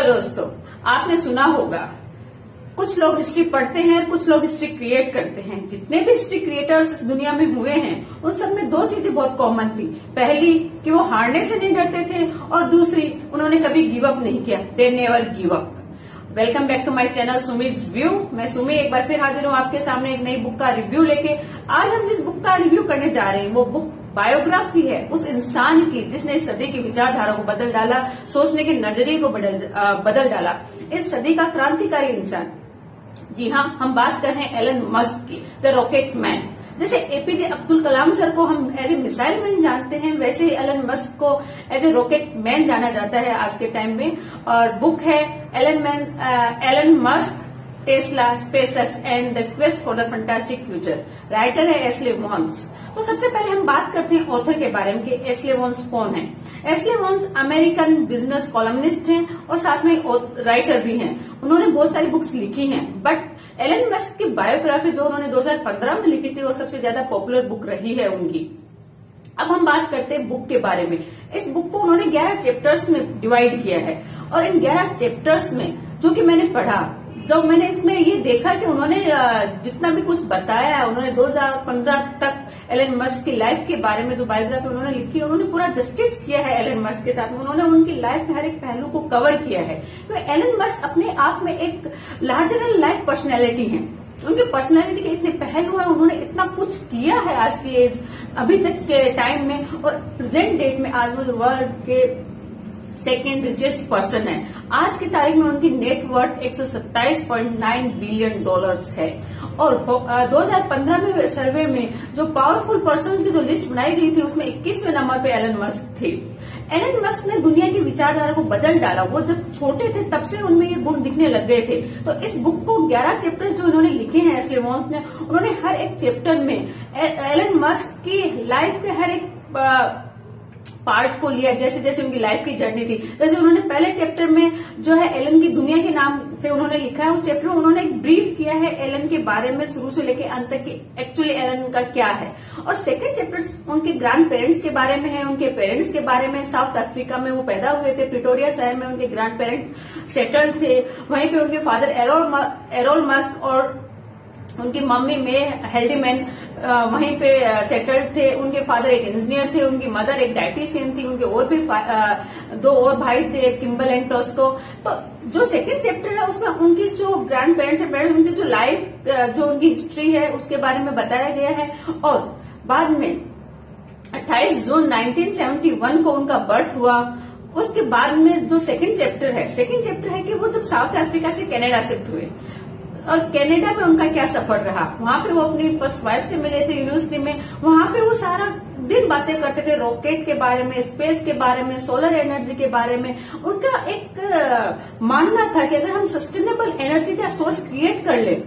Hello दोस्तों, आपने सुना होगा कुछ लोग हिस्ट्री पढ़ते हैं, कुछ लोग हिस्ट्री क्रिएट करते हैं। जितने भी हिस्ट्री क्रिएटर्स इस दुनिया में हुए हैं उन सब में दो चीजें बहुत कॉमन थी। पहली कि वो हारने से नहीं डरते थे और दूसरी उन्होंने कभी गिव अप नहीं किया। They never give up. Welcome back to my channel Sumi's view. मैं सुमी एक बार फिर हाजिर हूँ आपके सामने एक नई बुक का रिव्यू लेके। आज हम जिस बुक का रिव्यू करने जा रहे हैं वो बुक बायोग्राफी है उस इंसान की जिसने इस सदी की विचारधारा को बदल डाला, सोचने के नजरिए को बदल डाला, इस सदी का क्रांतिकारी इंसान। जी हाँ, हम बात कर रहे हैं एलन मस्क की, द रॉकेट मैन। जैसे एपीजे अब्दुल कलाम सर को हम एज ए मिसाइल मैन जानते हैं, वैसे ही एलन मस्क को एज ए रॉकेट मैन जाना जाता है आज के टाइम में। और बुक है Elon Musk, Tesla, SpaceX and the quest for the fantastic future. Writer है एशले वॉन्स। तो सबसे पहले हम बात करते हैं ऑथर के बारे में कि एशले वॉन्स कौन है। Ashlee Vance American business columnist हैं और साथ में राइटर भी हैं। उन्होंने बहुत सारी बुक्स लिखी हैं, बट एलन मस्क की बायोग्राफी जो उन्होंने 2015 में लिखी थी वो सबसे ज्यादा पॉपुलर बुक रही है उनकी। अब हम बात करते हैं बुक के बारे में। इस बुक को उन्होंने 11 चैप्टर्स में डिवाइड किया है और इन 11 चैप्टर्स में जो कि मैंने पढ़ा, जब मैंने इसमें ये देखा कि उन्होंने जितना भी कुछ बताया है, उन्होंने 2015 तक एलन मस्क की लाइफ के बारे में जो बायोग्राफी उन्होंने लिखी है, उन्होंने पूरा जस्टिस किया है एलन मस्क के साथ में। उन्होंने उनकी लाइफ के हर एक पहलू को कवर किया है। तो एलन मस्क अपने आप में एक लार्जर देन लाइफ पर्सनैलिटी है। उनकी पर्सनैलिटी के इतने पहलू है, उन्होंने इतना कुछ किया है आज की एज, अभी तक के टाइम में और प्रेजेंट डेट में। आज वो वर्ल्ड के सेकेंड रिचेस्ट पर्सन है। आज की तारीख में उनकी नेटवर्थ 127.9 बिलियन डॉलर्स है। और 2015 में सर्वे में जो पावरफुल पर्संस की जो लिस्ट बनाई गई थी उसमें 21वें नंबर पे एलन मस्क थे। एलन मस्क ने दुनिया की विचारधारा को बदल डाला। वो जब छोटे थे तब से उनमें ये गुण दिखने लग गए थे। तो इस बुक को 11 चैप्टर जो इन्होंने लिखे हैं एशले वॉन्स ने, उन्होंने हर एक चैप्टर में एलन मस्क की लाइफ के हर एक पार्ट को लिया, जैसे जैसे उनकी लाइफ की जर्नी थी। जैसे उन्होंने पहले चैप्टर में जो है एलन की दुनिया के नाम से उन्होंने लिखा है, उस चैप्टर में उन्होंने एक ब्रीफ किया है एलन के बारे में शुरू से लेके अंत तक की एक्चुअली एलन का क्या है। और सेकंड चैप्टर उनके ग्रैंड पेरेंट्स के बारे में है, उनके पेरेंट्स के बारे में। साउथ अफ्रीका में वो पैदा हुए थे, प्रिटोरिया शहर में उनके ग्रैंड पेरेंट सेटल्ड थे। वहीं पे उनके फादर एरोल मस्क और उनकी मम्मी में हेल्डीमैन वहीं पे सेटल्ड थे। उनके फादर एक इंजीनियर थे, उनकी मदर एक डाइटिशियन थी। उनके और भी 2 और भाई थे, किम्बल एंड टॉस्को। तो जो सेकंड चैप्टर है उसमें उनकी जो ग्रैंड पेरेंट्स है, उनकी जो लाइफ जो उनकी हिस्ट्री है उसके बारे में बताया गया है। और बाद में 28 जून 1971 को उनका बर्थ हुआ। उसके बाद में जो सेकंड चैप्टर है कि वो जब साउथ अफ्रीका से कनाडा शिफ्ट हुए और कनाडा में उनका क्या सफर रहा। वहां पे वो अपनी फर्स्ट वाइफ से मिले थे यूनिवर्सिटी में। वहां पे वो सारा दिन बातें करते थे रॉकेट के बारे में, स्पेस के बारे में, सोलर एनर्जी के बारे में। उनका एक मानना था कि अगर हम सस्टेनेबल एनर्जी का सोर्स क्रिएट कर ले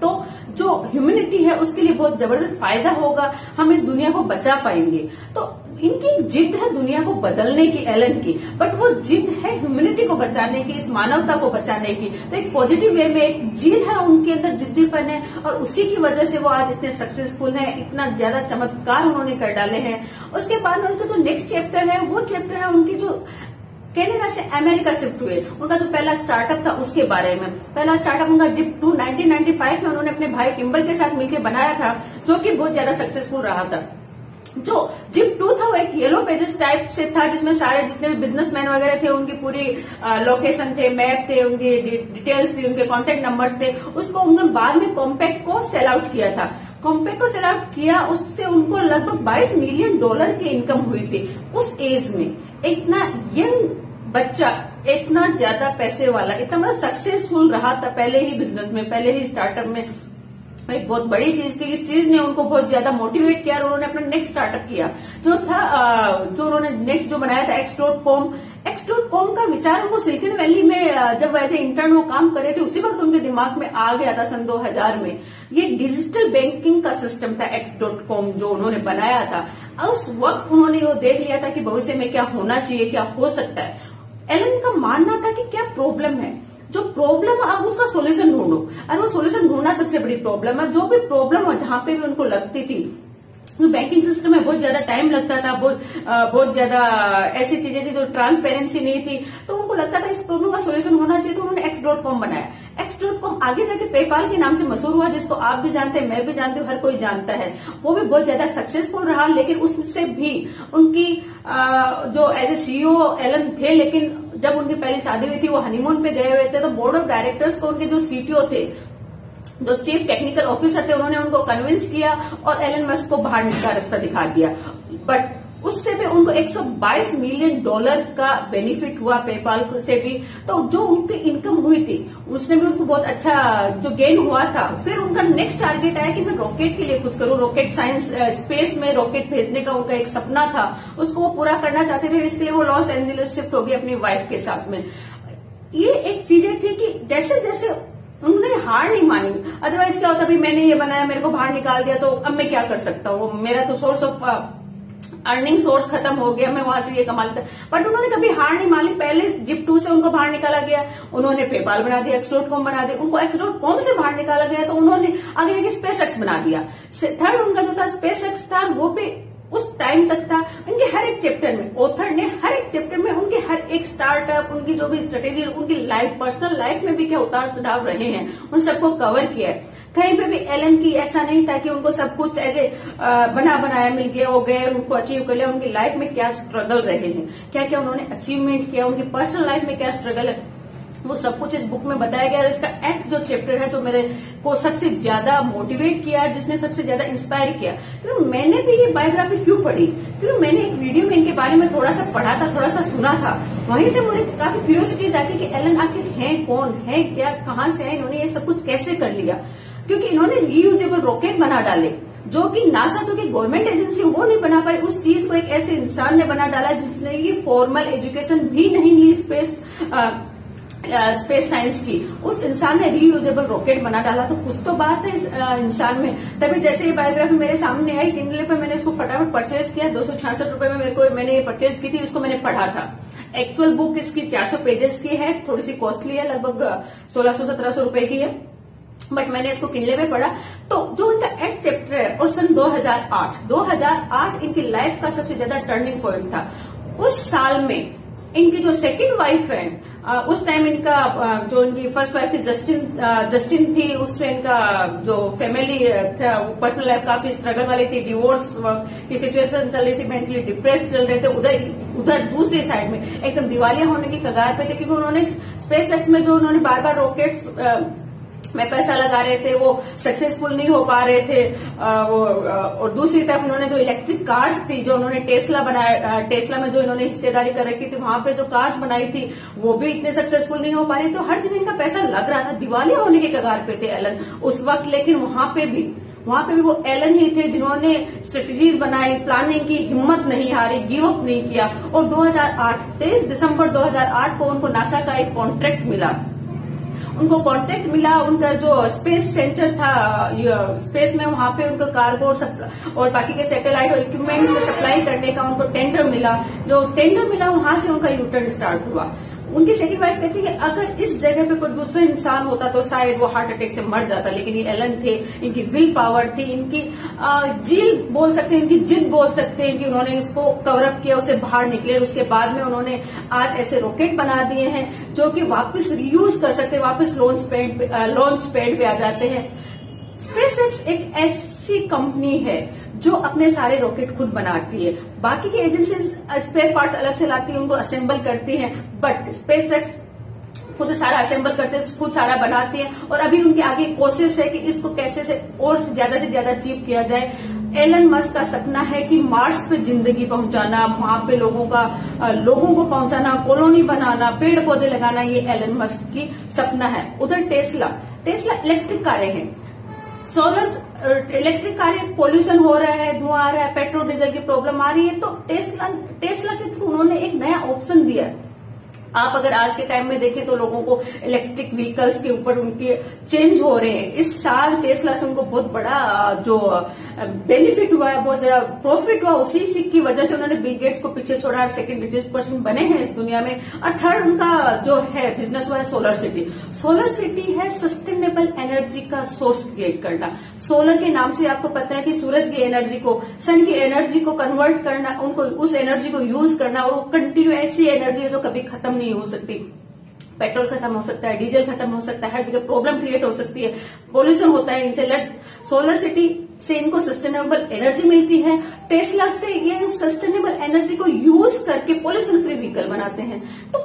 तो जो ह्यूमैनिटी है उसके लिए बहुत जबरदस्त फायदा होगा, हम इस दुनिया को बचा पाएंगे। तो इनकी एक जिद है दुनिया को बदलने की एलन की, बट वो जिद है ह्यूमैनिटी को बचाने की, इस मानवता को बचाने की। तो एक पॉजिटिव वे में एक जिद है उनके अंदर, जिद्दीपन है और उसी की वजह से वो आज इतने सक्सेसफुल हैं, इतना ज्यादा चमत्कार उन्होंने कर डाले हैं। उसके बाद में उसका जो नेक्स्ट चैप्टर है वो चैप्टर है उनकी जो कनाडा से अमेरिका शिफ्ट हुए, उनका जो पहला स्टार्टअप था उसके बारे में। पहला स्टार्टअप उनका जिप2 1995 में उन्होंने अपने भाई किम्बल के साथ मिलकर बनाया था, जो कि बहुत ज्यादा सक्सेसफुल रहा था। जो जिप2 था वो एक येलो पेजेस टाइप से था जिसमें सारे जितने भी बिजनेसमैन वगैरह थे उनकी पूरी लोकेशन थे, मैप थे, उनकी डिटेल्स थी, उनके कॉन्टेक्ट नंबर्स थे। उसको उन्होंने बाद में कॉम्पैक्ट को सेल आउट किया था। कॉम्पैक्ट को सेल आउट किया, उससे उनको लगभग $22 मिलियन की इनकम हुई थी। उस एज में इतना यंग बच्चा इतना ज्यादा पैसे वाला, इतना मतलब सक्सेसफुल रहा था पहले ही बिजनेस में, पहले ही स्टार्टअप में। एक बहुत बड़ी चीज थी। इस चीज ने उनको बहुत ज्यादा मोटिवेट किया और उन्होंने अपना नेक्स्ट स्टार्टअप किया जो था जो उन्होंने नेक्स्ट जो बनाया था X.com। X.com का विचार उनको सिलिकॉन वैली में जब एज ए इंटर्न वो काम कर रहे थे उसी वक्त उनके दिमाग में आ गया था सन 2000 में। ये डिजिटल बैंकिंग का सिस्टम था X.com जो उन्होंने बनाया था। उस वक्त उन्होंने वो देख लिया था कि भविष्य में क्या होना चाहिए, क्या हो सकता है। एलन का मानना था कि क्या प्रॉब्लम है, जो प्रॉब्लम है अब उसका सॉल्यूशन ढूंढो। और वो सॉल्यूशन ढूंढना सबसे बड़ी प्रॉब्लम है। जो भी प्रॉब्लम हो जहां पे भी उनको लगती थी बैंकिंग सिस्टम में बहुत ज्यादा टाइम लगता था, बहुत ज्यादा ऐसी चीजें थी जो ट्रांसपेरेंसी नहीं थी, तो उनको लगता था इस प्रॉब्लम का सोल्यूशन होना चाहिए, तो उन्होंने x.com बनाया। x.com आगे जाके पेपाल के नाम से मशहूर हुआ, जिसको आप भी जानते हैं, मैं भी जानती हूँ, हर कोई जानता है। वो भी बहुत ज्यादा सक्सेसफुल रहा, लेकिन उससे भी उनकी जो एज ए सीईओ एलन थे, लेकिन जब उनकी पहली शादी हुई थी, वो हनीमून पे गए हुए थे, तो बोर्ड ऑफ डायरेक्टर्स को उनके जो सीटीओ थे, जो चीफ टेक्निकल ऑफिसर थे, उन्होंने उनको कन्विंस किया और एलन मस्क को बाहर का रास्ता दिखा दिया। बट उससे भी उनको $122 मिलियन का बेनिफिट हुआ पेपाल से भी। तो जो उनकी इनकम हुई थी उसने भी उनको बहुत अच्छा जो गेन हुआ था। फिर उनका नेक्स्ट टारगेट आया कि मैं रॉकेट के लिए कुछ करूं, रॉकेट साइंस, स्पेस में रॉकेट भेजने का उनका एक सपना था, उसको वो पूरा करना चाहते थे। इसके लिए वो लॉस एंजलिस शिफ्ट हो गई अपनी वाइफ के साथ में। ये एक चीजें थी कि जैसे जैसे उन्होंने हार नहीं मानी, अदरवाइज क्या होता, भाई मैंने ये बनाया, मेरे को बाहर निकाल दिया, तो अब मैं क्या कर सकता हूँ, मेरा तो सोर्स ऑफ अर्निंग सोर्स खत्म हो गया, मैं वहां से ये कमा लेता। बट उन्होंने कभी हार नहीं मानी। पहले जिप2 से उनको बाहर निकाला गया, उन्होंने पेपाल बना दिया, x.com बना दिया, उनको x.com से बाहर निकाला गया, तो उन्होंने आगे जाके स्पेसएक्स बना दिया। थर्ड उनका जो था स्पेसएक्स था, वो भी उस टाइम तक था। उनके हर एक चैप्टर में ऑथर ने हर एक चैप्टर में उनके हर एक स्टार्टअप, उनकी जो भी स्ट्रेटेजी, उनकी लाइफ, पर्सनल लाइफ में भी क्या उतार चढ़ाव रहे हैं, उन सबको कवर किया है। कहीं पे भी एलन की ऐसा नहीं था कि उनको सब कुछ ऐसे बना बनाया मिल गया, हो गए, उनको अचीव कर लिया। उनकी लाइफ में क्या स्ट्रगल रहे हैं, क्या क्या उन्होंने अचीवमेंट किया, उनकी पर्सनल लाइफ में क्या स्ट्रगल है, वो सब कुछ इस बुक में बताया गया। और इसका एथ जो चैप्टर है, जो मेरे को सबसे ज्यादा मोटिवेट किया, जिसने सबसे ज्यादा इंस्पायर किया, क्योंकि मैंने भी ये बायोग्राफी क्यों पढ़ी, क्योंकि मैंने एक वीडियो में इनके बारे में थोड़ा सा पढ़ा था, थोड़ा सा सुना था, वहीं से मुझे काफी क्यूरियोसिटी जाती कि एलन आखिर है कौन, है क्या, कहाँ से है, इन्होंने ये सब कुछ कैसे कर लिया। क्योंकि इन्होंने रीयूजेबल रॉकेट बना डाले, जो कि नासा, जो कि गवर्नमेंट एजेंसी, वो नहीं बना पाई। उस चीज को एक ऐसे इंसान ने बना डाला जिसने ये फॉर्मल एजुकेशन भी नहीं ली स्पेस साइंस की। उस इंसान ने रीयूजेबल रॉकेट बना डाला, तो कुछ तो बात है इस इंसान में। तभी जैसे ये बायोग्राफी मेरे सामने आई किंडल पे, मैंने इसको फटाफट परचेज किया। 266 रुपए में मैंने ये परचेज की थी, उसको मैंने पढ़ा था। एक्चुअल बुक इसकी 400 पेजेस की है, थोड़ी सी कॉस्टली है, लगभग 1600-1700 रुपए की है, बट मैंने इसको किंडल में पढ़ा। तो जो इनका एथ चैप्टर है, और सन 2008 इनकी लाइफ का सबसे ज्यादा टर्निंग पॉइंट था। उस साल में इनकी जो सेकंड वाइफ है, उस टाइम इनका जो इनकी फर्स्ट वाइफ थी जस्टिन थी, उससे इनका जो फैमिली था, पर्सनल लाइफ काफी स्ट्रगल वाली थी, डिवोर्स की सिचुएशन चल रही थी, मेंटली डिप्रेस्ड चल रहे थे। उधर दूसरी साइड में एकदम दिवालिया होने की कगार पे थे, क्योंकि उन्होंने स्पेसएक्स में जो उन्होंने बार बार रॉकेट्स में पैसा लगा रहे थे, वो सक्सेसफुल नहीं हो पा रहे थे। और दूसरी तरफ उन्होंने जो इलेक्ट्रिक कार्स थी, जो उन्होंने टेस्ला बनाया, टेस्ला में जो इन्होंने हिस्सेदारी कर रखी थी, वहां पे जो कार्स बनाई थी, वो भी इतने सक्सेसफुल नहीं हो पा रही। तो हर जगह इनका पैसा लग रहा था, दिवालिया होने के कगार पे थे एलन उस वक्त। लेकिन वहां पे भी वो एलन ही थे जिन्होंने स्ट्रेटेजीज बनाई, प्लानिंग की, हिम्मत नहीं हारी, गिव अप नहीं किया। और 23 दिसंबर 2008 को उनको नासा का एक कॉन्ट्रैक्ट मिला। उनका जो स्पेस सेंटर था, स्पेस में, वहां पे उनका कार्गो और बाकी के सैटेलाइट और इक्विपमेंट को सप्लाई करने का उनको टेंडर मिला। जो टेंडर मिला, वहां से उनका यूटर्न स्टार्ट हुआ। उनकी सेकंड वाइफ कहती है कि अगर इस जगह पे कोई दूसरा इंसान होता तो शायद वो हार्ट अटैक से मर जाता, लेकिन ये एलन थे, इनकी विल पावर थी, इनकी जील बोल सकते हैं, इनकी जिद बोल सकते हैं कि उन्होंने इसको कवर अप किया, उससे बाहर निकले। उसके बाद में उन्होंने आज ऐसे रॉकेट बना दिए हैं जो कि वापस रीयूज कर सकते हैं, वापस लॉन्च पैड पे आ जाते हैं। स्पेसएक्स एक ऐसी कंपनी है जो अपने सारे रॉकेट खुद बनाती है। बाकी की एजेंसीज स्पेयर पार्ट्स अलग से लाती है, उनको असेंबल करती हैं, बट स्पेसएक्स खुद सारा असेंबल करते हैं, खुद सारा बनाती है। और अभी उनके आगे कोशिश है कि इसको कैसे से और से ज्यादा अचीव किया जाए। एलन मस्क का सपना है कि मार्स पे जिंदगी पहुंचाना, वहां पे लोगों को पहुंचाना, कॉलोनी बनाना, पेड़ पौधे लगाना, ये एलन मस्क की सपना है। उधर टेस्ला इलेक्ट्रिक कारें हैं, इलेक्ट्रिक कारें, पोल्यूशन हो रहा है, धुआं आ रहा है, पेट्रोल डीजल की प्रॉब्लम आ रही है, तो टेस्ला के थ्रू उन्होंने एक नया ऑप्शन दिया आप अगर आज के टाइम में देखें तो लोगों को इलेक्ट्रिक व्हीकल्स के ऊपर उनके चेंज हो रहे हैं। इस साल टेस्ला से उनको बहुत बड़ा जो बेनिफिट हुआ है, बहुत ज्यादा प्रॉफिट हुआ, उसी की वजह से उन्होंने बिल गेट्स को पीछे छोड़ा, सेकंड रिचेस्ट पर्सन बने हैं इस दुनिया में। और थर्ड उनका जो है बिजनेस वो है सोलर सिटी। सोलर सिटी है सस्टेनेबल एनर्जी का सोर्स क्रिएट करना। सोलर के नाम से आपको पता है कि सूरज की एनर्जी को, सन की एनर्जी को कन्वर्ट करना, उनको उस एनर्जी को यूज करना, और वो कंटिन्यू ऐसी एनर्जी है जो कभी खत्म नहीं हो सकती। पेट्रोल खत्म हो सकता है, डीजल खत्म हो सकता है, हर जगह प्रॉब्लम क्रिएट हो सकती है, पोल्यूशन होता है इनसे। सोलर सिटी से इनको सस्टेनेबल एनर्जी मिलती है। टेस्ला से ये सस्टेनेबल एनर्जी को यूज करके पोल्यूशन फ्री व्हीकल बनाते हैं। तो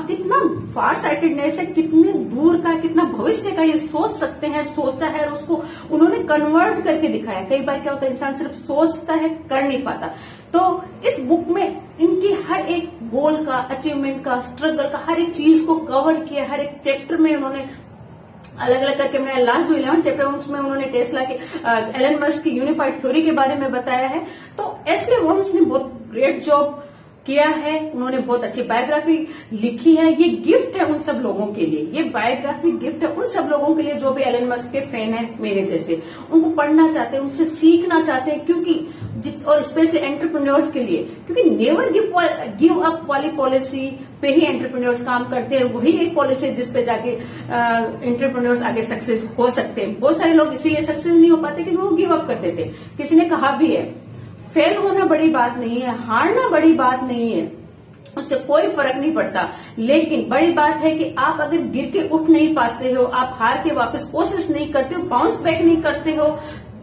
कितना फार साइटेडनेस है, कितने दूर का, कितना भविष्य का ये सोच सकते हैं, सोचा है और उसको उन्होंने कन्वर्ट करके दिखाया। कई बार क्या होता है, इंसान सिर्फ सोचता है, कर नहीं पाता। तो इस बुक में इनकी हर एक गोल का, अचीवमेंट का, स्ट्रगल का हर एक चीज को कवर किया। हर एक चैप्टर में उन्होंने अलग अलग करके, मैंने लास्ट जो 11 चैप्टर उसमें उन्होंने टेस्ला के एलन मस्क की यूनिफाइड थ्योरी के बारे में बताया है। तो एसले वॉल्स ने बहुत ग्रेट जॉब किया है, उन्होंने बहुत अच्छी बायोग्राफी लिखी है। ये गिफ्ट है उन सब लोगों के लिए, ये बायोग्राफी गिफ्ट है उन सब लोगों के लिए जो भी एलन मस्क के फैन है मेरे जैसे, उनको पढ़ना चाहते हैं, उनसे सीखना चाहते हैं। क्योंकि और स्पेशली एंटरप्रेन्योर्स के लिए, क्योंकि नेवर गिव अप वाली पॉलिसी पे ही एंटरप्रेन्योर्स काम करते हैं। वही एक पॉलिसी है जिसपे जाके एंटरप्रेन्योर्स आगे सक्सेस हो सकते हैं। बहुत सारे लोग इसीलिए सक्सेस नहीं हो पाते कि वो गिव अप कर देते। किसी ने कहा भी है, फेल होना बड़ी बात नहीं है, हारना बड़ी बात नहीं है, उससे कोई फर्क नहीं पड़ता। लेकिन बड़ी बात है कि आप अगर गिर के उठ नहीं पाते हो, आप हार के वापस कोशिश नहीं करते हो, बाउंस बैक नहीं करते हो,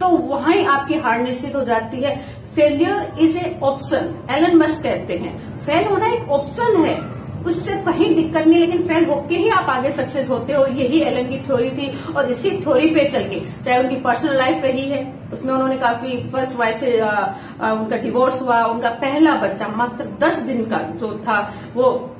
तो वहीं आपकी हार निश्चित हो जाती है। Failure is a option, Elon Musk कहते हैं। फेल होना एक ऑप्शन है, उससे कहीं दिक्कत नहीं, लेकिन फेल होके ही आप आगे सक्सेस होते हो। यही एलन की थ्योरी थी, और इसी थ्योरी पे चल के, चाहे उनकी पर्सनल लाइफ रही है, उसमें उन्होंने काफी, फर्स्ट वाइफ से उनका डिवोर्स हुआ, उनका पहला बच्चा मात्र 10 दिन का जो था वो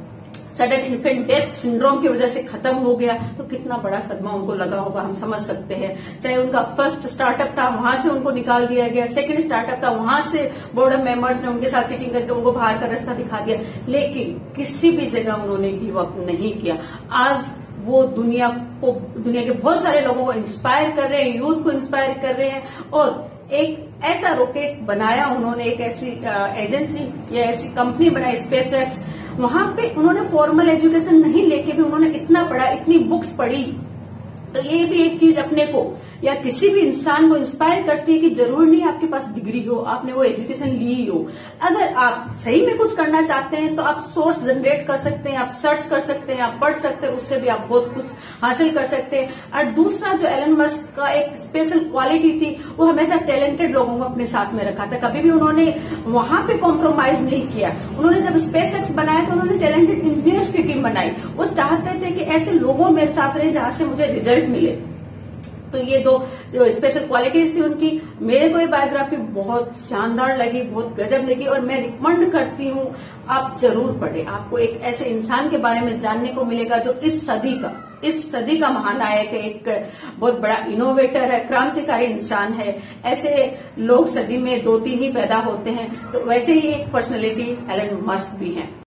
सडन इन्फेंट डेथ सिंड्रोम की वजह से खत्म हो गया। तो कितना बड़ा सदमा उनको लगा होगा, हम समझ सकते हैं। चाहे उनका फर्स्ट स्टार्टअप था, वहां से उनको निकाल दिया गया, सेकंड स्टार्टअप था, वहां से बोर्ड ऑफ मेंबर्स ने उनके साथ चीटिंग करके उनको बाहर का रास्ता दिखा दिया, लेकिन किसी भी जगह उन्होंने गिव अप नहीं किया। आज वो दुनिया के बहुत सारे लोगों को इंस्पायर कर रहे हैं, यूथ को इंस्पायर कर रहे हैं, और एक ऐसा रॉकेट बनाया उन्होंने, एक ऐसी एजेंसी या ऐसी कंपनी बनाई स्पेसएक्स। वहां पे उन्होंने फॉर्मल एजुकेशन नहीं लेके भी उन्होंने इतना पढ़ा, इतनी बुक्स पढ़ी। तो ये भी एक चीज अपने को या किसी भी इंसान को इंस्पायर करती है कि जरूरी नहीं आपके पास डिग्री हो, आपने वो एजुकेशन ली हो। अगर आप सही में कुछ करना चाहते हैं तो आप सोर्स जनरेट कर सकते हैं, आप सर्च कर सकते हैं, आप पढ़ सकते हैं, उससे भी आप बहुत कुछ हासिल कर सकते हैं। और दूसरा जो एलन मस्क का एक स्पेशल क्वालिटी थी, वो हमेशा टैलेंटेड लोगों को अपने साथ में रखा था। कभी भी उन्होंने वहां पे कॉम्प्रोमाइज नहीं किया। उन्होंने जब स्पेसएक्स बनाया तो उन्होंने टैलेंटेड इंजीनियर्स की टीम बनाई। वो चाहते थे कि ऐसे लोगों मेरे साथ रहे जहां से मुझे रिजल्ट मिले। तो ये दो जो स्पेशल क्वालिटीज थी उनकी, मेरे को ये बायोग्राफी बहुत शानदार लगी, बहुत गजब लगी, और मैं रिकमेंड करती हूँ आप जरूर पढ़ें। आपको एक ऐसे इंसान के बारे में जानने को मिलेगा जो इस सदी का महानायक है, एक बहुत बड़ा इनोवेटर है, क्रांतिकारी इंसान है। ऐसे लोग सदी में 2-3 ही पैदा होते हैं, तो वैसे ही एक पर्सनैलिटी एलन मस्क भी है।